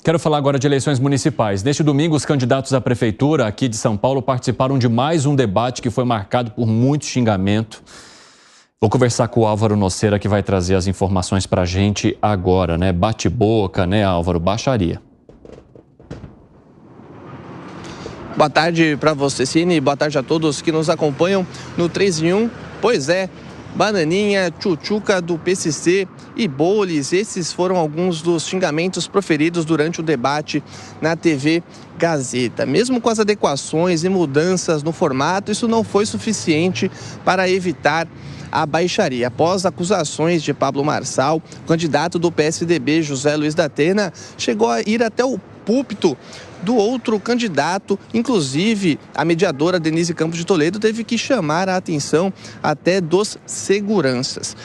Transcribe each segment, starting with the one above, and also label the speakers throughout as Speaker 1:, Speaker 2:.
Speaker 1: Quero falar agora de eleições municipais. Neste domingo, os candidatos à prefeitura aqui de São Paulo participaram de mais um debate que foi marcado por muito xingamento. Vou conversar com o Álvaro Nocera, que vai trazer as informações para a gente agora, né? Bate-boca, né, Álvaro? Baixaria.
Speaker 2: Boa tarde para você, Cine. Boa tarde a todos que nos acompanham no 3 em 1. Pois é, Bananinha, Tchutchuca do PCC e Boles, esses foram alguns dos xingamentos proferidos durante o debate na TV Gazeta. Mesmo com as adequações e mudanças no formato, isso não foi suficiente para evitar a baixaria. Após acusações de Pablo Marçal, o candidato do PSDB, José Luiz da Atena, chegou a ir até o púlpito do outro candidato. Inclusive, a mediadora Denise Campos de Toledo teve que chamar a atenção até dos seguranças.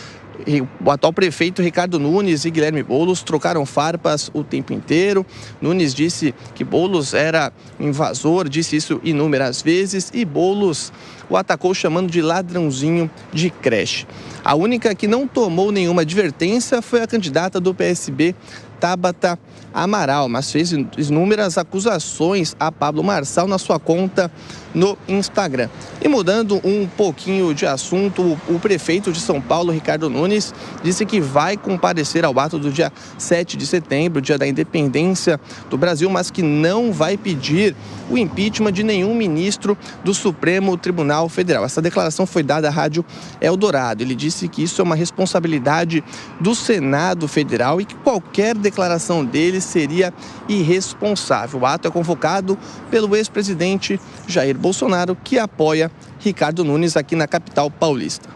Speaker 2: O atual prefeito Ricardo Nunes e Guilherme Boulos trocaram farpas o tempo inteiro. Nunes disse que Boulos era invasor, disse isso inúmeras vezes, e Boulos o atacou chamando de ladrãozinho de creche. A única que não tomou nenhuma advertência foi a candidata do PSB, Tabata Amaral, mas fez inúmeras acusações a Pablo Marçal na sua conta no Instagram. E mudando um pouquinho de assunto, o prefeito de São Paulo, Ricardo Nunes, disse que vai comparecer ao ato do dia 7 de setembro, dia da independência do Brasil, mas que não vai pedir o impeachment de nenhum ministro do Supremo Tribunal Federal. Essa declaração foi dada à Rádio Eldorado. Ele disse que isso é uma responsabilidade do Senado Federal e que qualquer declaração dele seria irresponsável. O ato é convocado pelo ex-presidente Jair Bolsonaro, que apoia Ricardo Nunes aqui na capital paulista.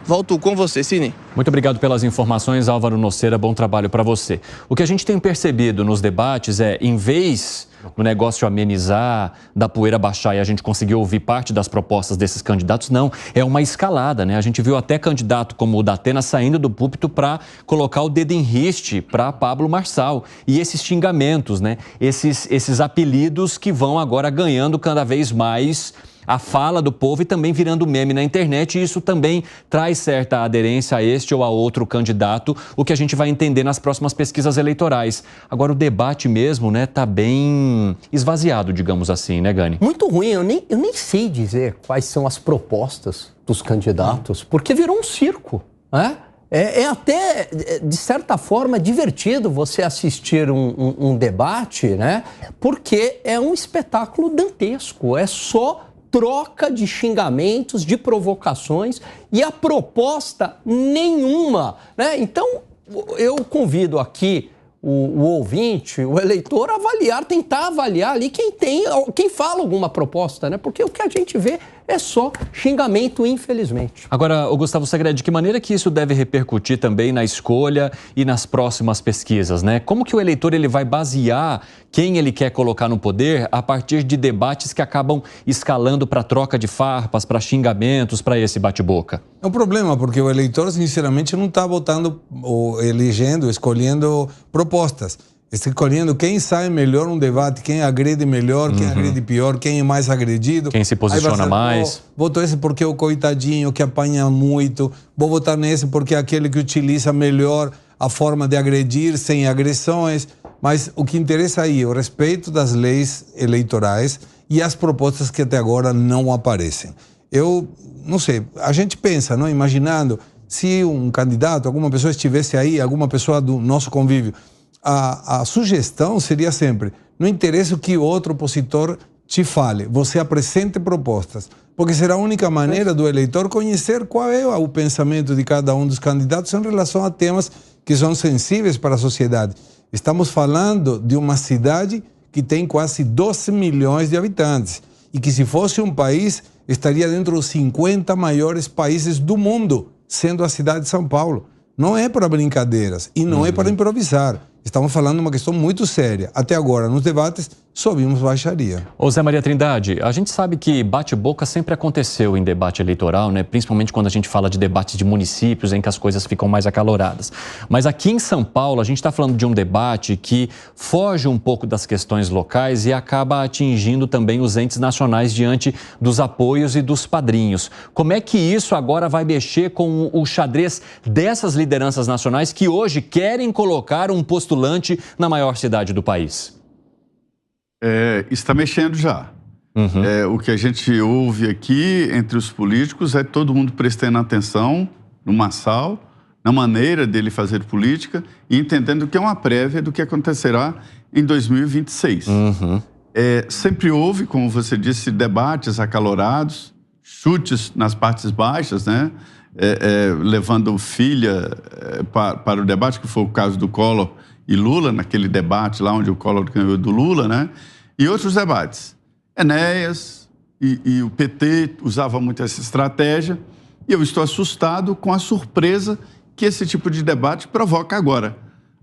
Speaker 2: Volto com você, Cine.
Speaker 1: Muito obrigado pelas informações, Álvaro Nocera. Bom trabalho para você. O que a gente tem percebido nos debates é, em vez do negócio amenizar, da poeira baixar e a gente conseguir ouvir parte das propostas desses candidatos, não. É uma escalada, né? A gente viu até candidato como o da Atena saindo do púlpito para colocar o dedo em riste para Pablo Marçal. E esses xingamentos, né? Esses apelidos que vão agora ganhando cada vez mais a fala do povo e também virando meme na internet, e isso também traz certa aderência a este ou a outro candidato, o que a gente vai entender nas próximas pesquisas eleitorais. Agora, o debate mesmo, né, tá bem esvaziado, digamos assim, né, Gani?
Speaker 3: Muito ruim, eu nem sei dizer quais são as propostas dos candidatos, porque virou um circo, né? É até, de certa forma, divertido você assistir um debate, né? Porque é um espetáculo dantesco, é só troca de xingamentos, de provocações e a proposta nenhuma, né? Então, eu convido aqui o ouvinte, o eleitor, a avaliar, tentar avaliar ali quem fala alguma proposta, né? Porque o que a gente vê é só xingamento, infelizmente.
Speaker 1: Agora, Gustavo Segre, de que maneira que isso deve repercutir também na escolha e nas próximas pesquisas, né? Como que o eleitor ele vai basear quem ele quer colocar no poder a partir de debates que acabam escalando para troca de farpas, para xingamentos, para esse bate-boca?
Speaker 4: É um problema, porque o eleitor, sinceramente, não está votando ou elegendo, escolhendo propostas. Escolhendo quem sai melhor no debate, quem agride melhor, quem agride pior, quem é mais agredido.
Speaker 1: Quem se posiciona mais.
Speaker 4: Voto esse porque é o coitadinho que apanha muito. Vou votar nesse porque é aquele que utiliza melhor a forma de agredir, sem agressões. Mas o que interessa aí é o respeito das leis eleitorais e as propostas que até agora não aparecem. Eu não sei, a gente pensa, não, imaginando se um candidato, alguma pessoa estivesse aí, alguma pessoa do nosso convívio, a sugestão seria sempre, não interessa o que o outro opositor te fale, você apresente propostas, porque será a única maneira do eleitor conhecer qual é o pensamento de cada um dos candidatos em relação a temas que são sensíveis para a sociedade. Estamos falando de uma cidade que tem quase 12 milhões de habitantes e que, se fosse um país, estaria dentro dos 50 maiores países do mundo, sendo a cidade de São Paulo. Não é para brincadeiras e não é para improvisar. Estamos falando de uma questão muito séria. Até agora, nos debates, só vimos baixaria.
Speaker 1: Ô Zé Maria Trindade, a gente sabe que bate-boca sempre aconteceu em debate eleitoral, né? Principalmente quando a gente fala de debates de municípios, em que as coisas ficam mais acaloradas. Mas aqui em São Paulo, a gente está falando de um debate que foge um pouco das questões locais e acaba atingindo também os entes nacionais diante dos apoios e dos padrinhos. Como é que isso agora vai mexer com o xadrez dessas lideranças nacionais que hoje querem colocar um postulamento postulante na maior cidade do país?
Speaker 5: Está mexendo já. O que a gente ouve aqui entre os políticos é todo mundo prestando atenção no Marçal, na maneira dele fazer política e entendendo que é uma prévia do que acontecerá em 2026. Sempre houve, como você disse, debates acalorados, chutes nas partes baixas, né? Levando filha para o debate, que foi o caso do Collor e Lula, naquele debate lá onde o Collor ganhou do Lula, né? E outros debates. Enéas e o PT usavam muito essa estratégia, e eu estou assustado com a surpresa que esse tipo de debate provoca agora.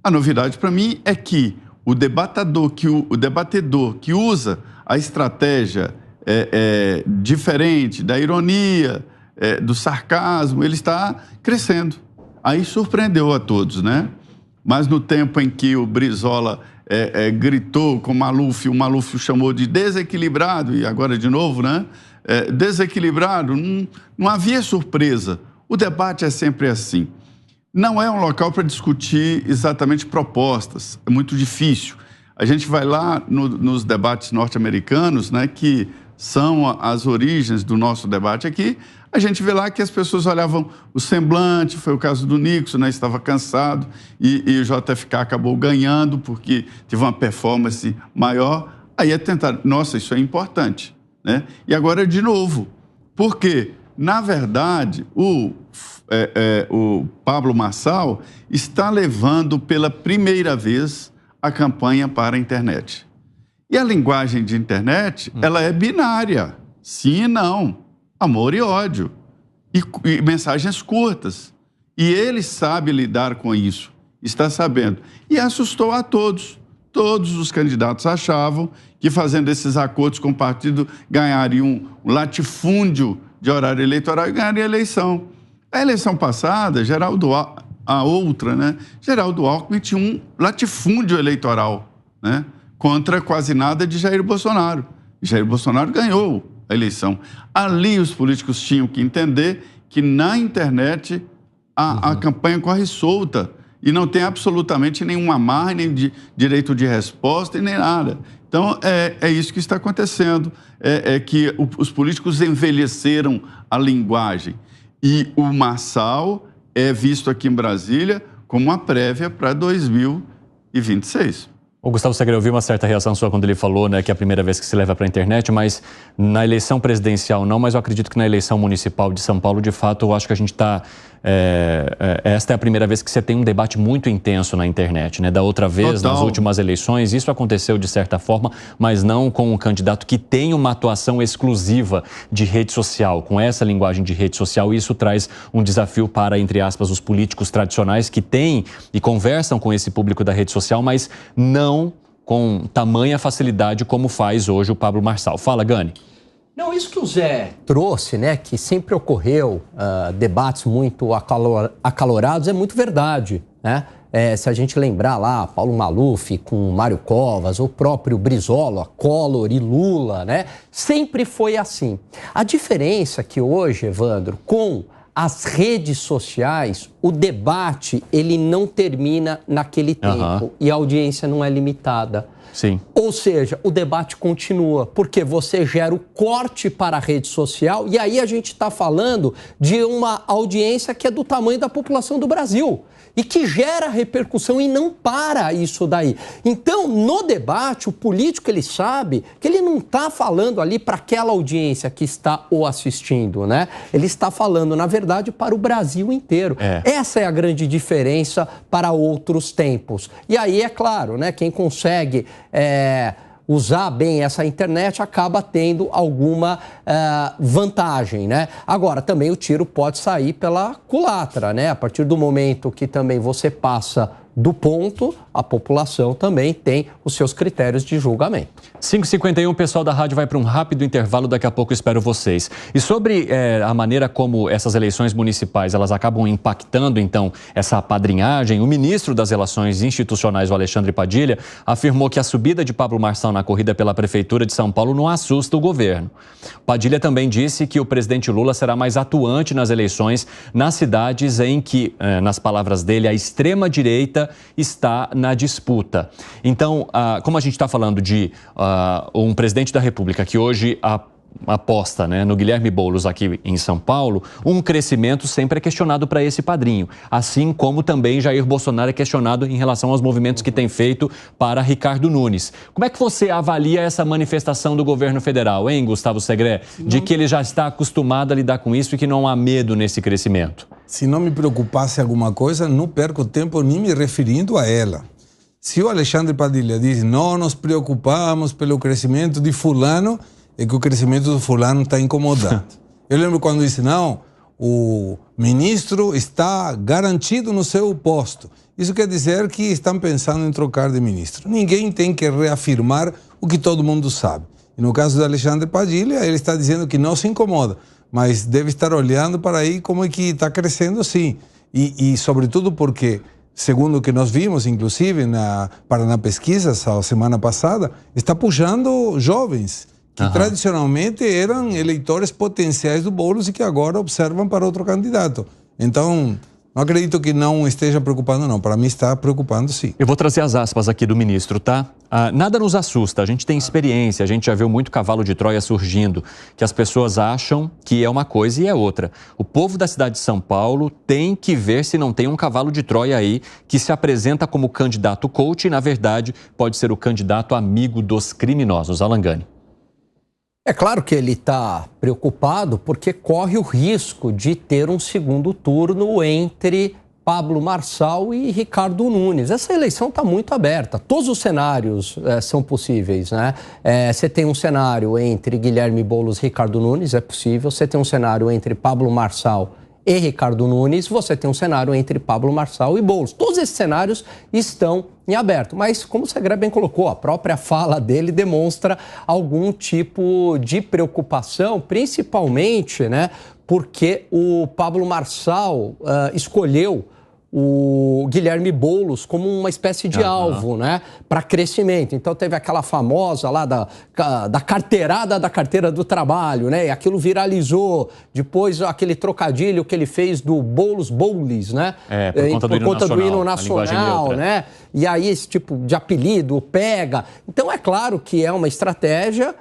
Speaker 5: A novidade para mim é que o debatedor que usa a estratégia diferente da ironia, do sarcasmo, ele está crescendo. Aí surpreendeu a todos, né? Mas no tempo em que o Brizola gritou com o Maluf o chamou de desequilibrado, e agora de novo, né? Desequilibrado, não havia surpresa. O debate é sempre assim. Não é um local para discutir exatamente propostas, é muito difícil. A gente vai lá nos debates norte-americanos, né, que são as origens do nosso debate aqui, a gente vê lá que as pessoas olhavam o semblante, foi o caso do Nixon, né, estava cansado, e o JFK acabou ganhando porque teve uma performance maior. Aí é tentar, nossa, isso é importante, né? E agora de novo, porque, na verdade, o Pablo Marçal está levando pela primeira vez a campanha para a internet. E a linguagem de internet, ela é binária. Sim e não. Amor e ódio. E mensagens curtas. E ele sabe lidar com isso. Está sabendo. E assustou a todos. Todos os candidatos achavam que fazendo esses acordos com o partido ganhariam um latifúndio de horário eleitoral e ganharia a eleição. A eleição passada, a outra, né? Geraldo Alckmin tinha um latifúndio eleitoral, né? Contra quase nada de Jair Bolsonaro. Jair Bolsonaro ganhou a eleição. Ali os políticos tinham que entender que na internet a campanha corre solta e não tem absolutamente nenhuma amarra, nem de direito de resposta e nem nada. Então, é isso que está acontecendo, que os políticos envelheceram a linguagem. E o Marçal é visto aqui em Brasília como uma prévia para 2026.
Speaker 1: O Gustavo Segré, eu vi uma certa reação sua quando ele falou, né, que é a primeira vez que se leva para a internet, mas na eleição presidencial não, mas eu acredito que na eleição municipal de São Paulo, de fato, eu acho que a gente está... esta é a primeira vez que você tem um debate muito intenso na internet, né? Da outra vez, nas últimas eleições, isso aconteceu de certa forma, mas não com um candidato que tem uma atuação exclusiva de rede social, com essa linguagem de rede social. Isso traz um desafio para, entre aspas, os políticos tradicionais que têm e conversam com esse público da rede social, mas não com tamanha facilidade como faz hoje o Pablo Marçal. Fala, Gani.
Speaker 3: Não, isso que o Zé trouxe, né, que sempre ocorreu debates muito acalorados, é muito verdade, né? Se a gente lembrar lá, Paulo Maluf com Mário Covas, o próprio Brizola, Collor e Lula, né? Sempre foi assim. A diferença é que hoje, Evandro, com as redes sociais, o debate, ele não termina naquele tempo e a audiência não é limitada.
Speaker 1: Sim.
Speaker 3: Ou seja, o debate continua, porque você gera o corte para a rede social e aí a gente está falando de uma audiência que é do tamanho da população do Brasil e que gera repercussão e não para isso daí. Então, no debate, o político, ele sabe que ele não está falando ali para aquela audiência que está o assistindo, né? Ele está falando, na verdade, para o Brasil inteiro. Essa é a grande diferença para outros tempos. E aí, é claro, né, quem consegue usar bem essa internet acaba tendo alguma vantagem, né? Agora, também o tiro pode sair pela culatra, né? A partir do momento que também você passa do ponto, a população também tem os seus critérios de julgamento.
Speaker 1: 5h51, o pessoal da rádio vai para um rápido intervalo, daqui a pouco espero vocês. E sobre a maneira como essas eleições municipais, elas acabam impactando, então, essa apadrinhagem, o ministro das Relações Institucionais, o Alexandre Padilha, afirmou que a subida de Pablo Marçal na corrida pela Prefeitura de São Paulo não assusta o governo. Padilha também disse que o presidente Lula será mais atuante nas eleições nas cidades em que, nas palavras dele, a extrema-direita está na disputa. Então, como a gente está falando de um presidente da República que hoje aposta, né, no Guilherme Boulos aqui em São Paulo, um crescimento sempre é questionado para esse padrinho, assim como também Jair Bolsonaro é questionado em relação aos movimentos que tem feito para Ricardo Nunes. Como é que você avalia essa manifestação do governo federal, hein, Gustavo Segré, de que ele já está acostumado a lidar com isso e que não há medo nesse crescimento?
Speaker 4: Se não me preocupasse alguma coisa, não perco tempo nem me referindo a ela. Se o Alexandre Padilha diz não nos preocupamos pelo crescimento de fulano, é que o crescimento do fulano está incomodando. Eu lembro quando disse, não, o ministro está garantido no seu posto. Isso quer dizer que estão pensando em trocar de ministro. Ninguém tem que reafirmar o que todo mundo sabe. E no caso do Alexandre Padilha, ele está dizendo que não se incomoda, mas deve estar olhando para aí como é que está crescendo sim. E sobretudo porque, segundo o que nós vimos, inclusive, na Paraná Pesquisas, a semana passada, está puxando jovens que tradicionalmente eram eleitores potenciais do Boulos e que agora observam para outro candidato. Então, não acredito que não esteja preocupando, não. Para mim está preocupando, sim.
Speaker 1: Eu vou trazer as aspas aqui do ministro, tá? Nada nos assusta, a gente tem experiência, a gente já viu muito cavalo de Troia surgindo, que as pessoas acham que é uma coisa e é outra. O povo da cidade de São Paulo tem que ver se não tem um cavalo de Troia aí que se apresenta como candidato coach e, na verdade, pode ser o candidato amigo dos criminosos. Alan Gani.
Speaker 3: É claro que ele está preocupado porque corre o risco de ter um segundo turno entre Pablo Marçal e Ricardo Nunes. Essa eleição está muito aberta. Todos os cenários são possíveis, né? Você tem um cenário entre Guilherme Boulos e Ricardo Nunes, é possível. Você tem um cenário entre Pablo Marçal e Ricardo Nunes, você tem um cenário entre Pablo Marçal e Boulos. Todos esses cenários estão em aberto, mas como o Segré bem colocou, a própria fala dele demonstra algum tipo de preocupação, principalmente, né, porque o Pablo Marçal escolheu o Guilherme Boulos como uma espécie de alvo, né, para crescimento. Então teve aquela famosa lá da carteirada da carteira do trabalho, né, e aquilo viralizou. Depois aquele trocadilho que ele fez do Boulos, né,
Speaker 1: por conta do hino nacional,
Speaker 3: né, e aí esse tipo de apelido pega. Então é claro que é uma estratégia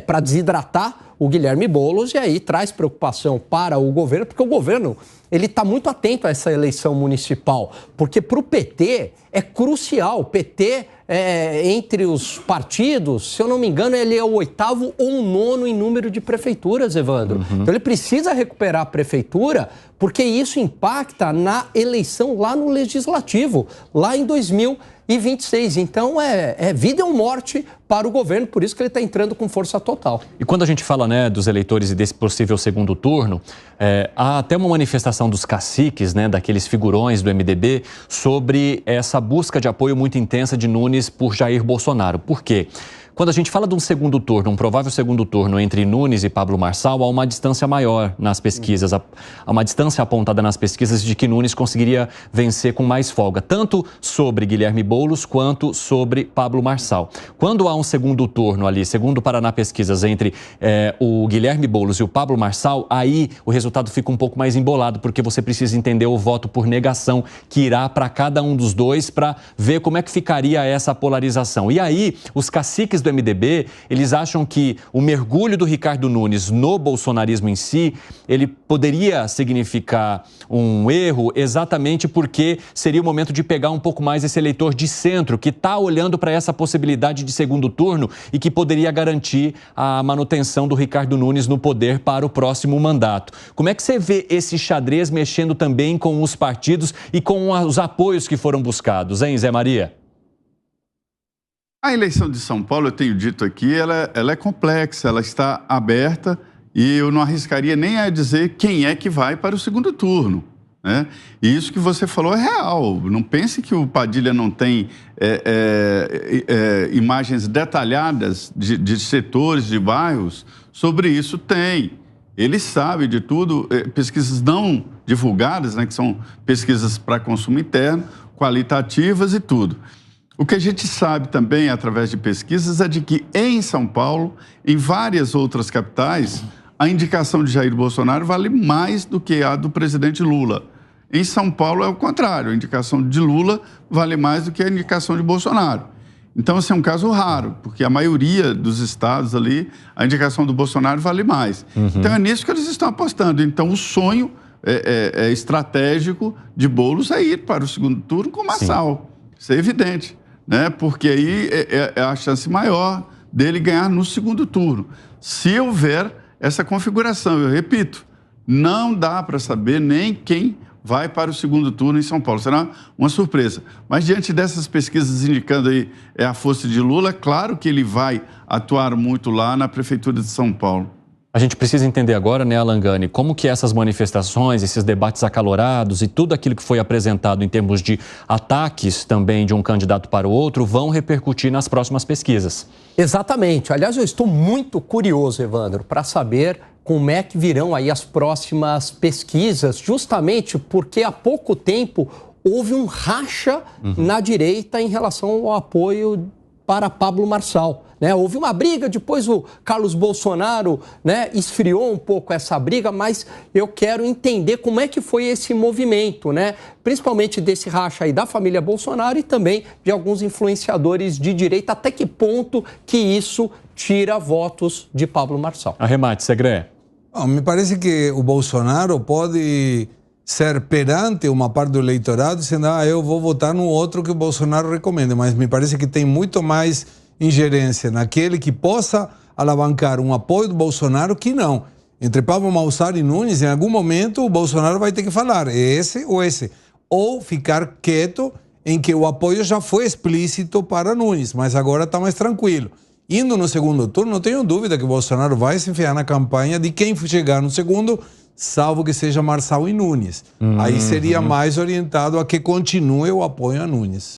Speaker 3: para desidratar o Guilherme Boulos e aí traz preocupação para o governo, porque o governo ele está muito atento a essa eleição municipal, porque para o PT é crucial. O PT, entre os partidos, se eu não me engano, ele é o 8º ou 9º em número de prefeituras, Evandro. Então ele precisa recuperar a prefeitura, porque isso impacta na eleição lá no Legislativo, lá em 2026. Então é vida ou morte para o governo, por isso que ele está entrando com força total.
Speaker 1: E quando a gente fala, né, dos eleitores e desse possível segundo turno, há até uma manifestação dos caciques, né, daqueles figurões do MDB, sobre essa busca de apoio muito intensa de Nunes por Jair Bolsonaro. Por quê? Quando a gente fala de um segundo turno, um provável segundo turno entre Nunes e Pablo Marçal, há uma distância maior nas pesquisas, há uma distância apontada nas pesquisas de que Nunes conseguiria vencer com mais folga, tanto sobre Guilherme Boulos quanto sobre Pablo Marçal. Quando há um segundo turno ali, segundo o Paraná Pesquisas, entre o Guilherme Boulos e o Pablo Marçal, aí o resultado fica um pouco mais embolado, porque você precisa entender o voto por negação que irá para cada um dos dois para ver como é que ficaria essa polarização. E aí, os caciques do MDB, eles acham que o mergulho do Ricardo Nunes no bolsonarismo em si, ele poderia significar um erro exatamente porque seria o momento de pegar um pouco mais esse eleitor de centro, que está olhando para essa possibilidade de segundo turno e que poderia garantir a manutenção do Ricardo Nunes no poder para o próximo mandato. Como é que você vê esse xadrez mexendo também com os partidos e com os apoios que foram buscados, hein, Zé Maria?
Speaker 5: A eleição de São Paulo, eu tenho dito aqui, ela é complexa, ela está aberta e eu não arriscaria nem a dizer quem é que vai para o segundo turno, né? E isso que você falou é real. Não pense que o Padilha não tem imagens detalhadas de setores, de bairros. Sobre isso tem. Ele sabe de tudo, pesquisas não divulgadas, né, que são pesquisas para consumo interno, qualitativas e tudo. O que a gente sabe também, através de pesquisas, é de que em São Paulo, em várias outras capitais, a indicação de Jair Bolsonaro vale mais do que a do presidente Lula. Em São Paulo é o contrário, a indicação de Lula vale mais do que a indicação de Bolsonaro. Então, esse é um caso raro, porque a maioria dos estados ali, a indicação do Bolsonaro vale mais. Então, é nisso que eles estão apostando. Então, o sonho estratégico de Boulos é ir para o segundo turno com Marçal. Isso é evidente, né? Porque aí é a chance maior dele ganhar no segundo turno. Se houver essa configuração, eu repito, não dá para saber nem quem vai para o segundo turno em São Paulo. Será uma surpresa. Mas diante dessas pesquisas indicando aí a força de Lula, é claro que ele vai atuar muito lá na Prefeitura de São Paulo.
Speaker 1: A gente precisa entender agora, né, Alan Gani, como que essas manifestações, esses debates acalorados e tudo aquilo que foi apresentado em termos de ataques também de um candidato para o outro vão repercutir nas próximas pesquisas.
Speaker 3: Exatamente. Aliás, eu estou muito curioso, Evandro, para saber como é que virão aí as próximas pesquisas, justamente porque há pouco tempo houve um racha na direita em relação ao apoio para Pablo Marçal, né? Houve uma briga, depois o Carlos Bolsonaro, né, esfriou um pouco essa briga, mas eu quero entender como é que foi esse movimento, né? Principalmente desse racha aí da família Bolsonaro e também de alguns influenciadores de direita, até que ponto que isso tira votos de Pablo Marçal.
Speaker 1: Arremate, Segré.
Speaker 4: Me parece que o Bolsonaro pode ser perante uma parte do eleitorado dizendo eu vou votar no outro que o Bolsonaro recomenda, mas me parece que tem muito mais ingerência naquele que possa alavancar um apoio do Bolsonaro que não. Entre Pablo Marçal e Nunes, em algum momento o Bolsonaro vai ter que falar esse ou esse, ou ficar quieto em que o apoio já foi explícito para Nunes, mas agora está mais tranquilo. Indo no segundo turno, não tenho dúvida que o Bolsonaro vai se enfiar na campanha de quem chegar no segundo, salvo que seja Marçal e Nunes. Aí seria mais orientado a que continue o apoio a Nunes.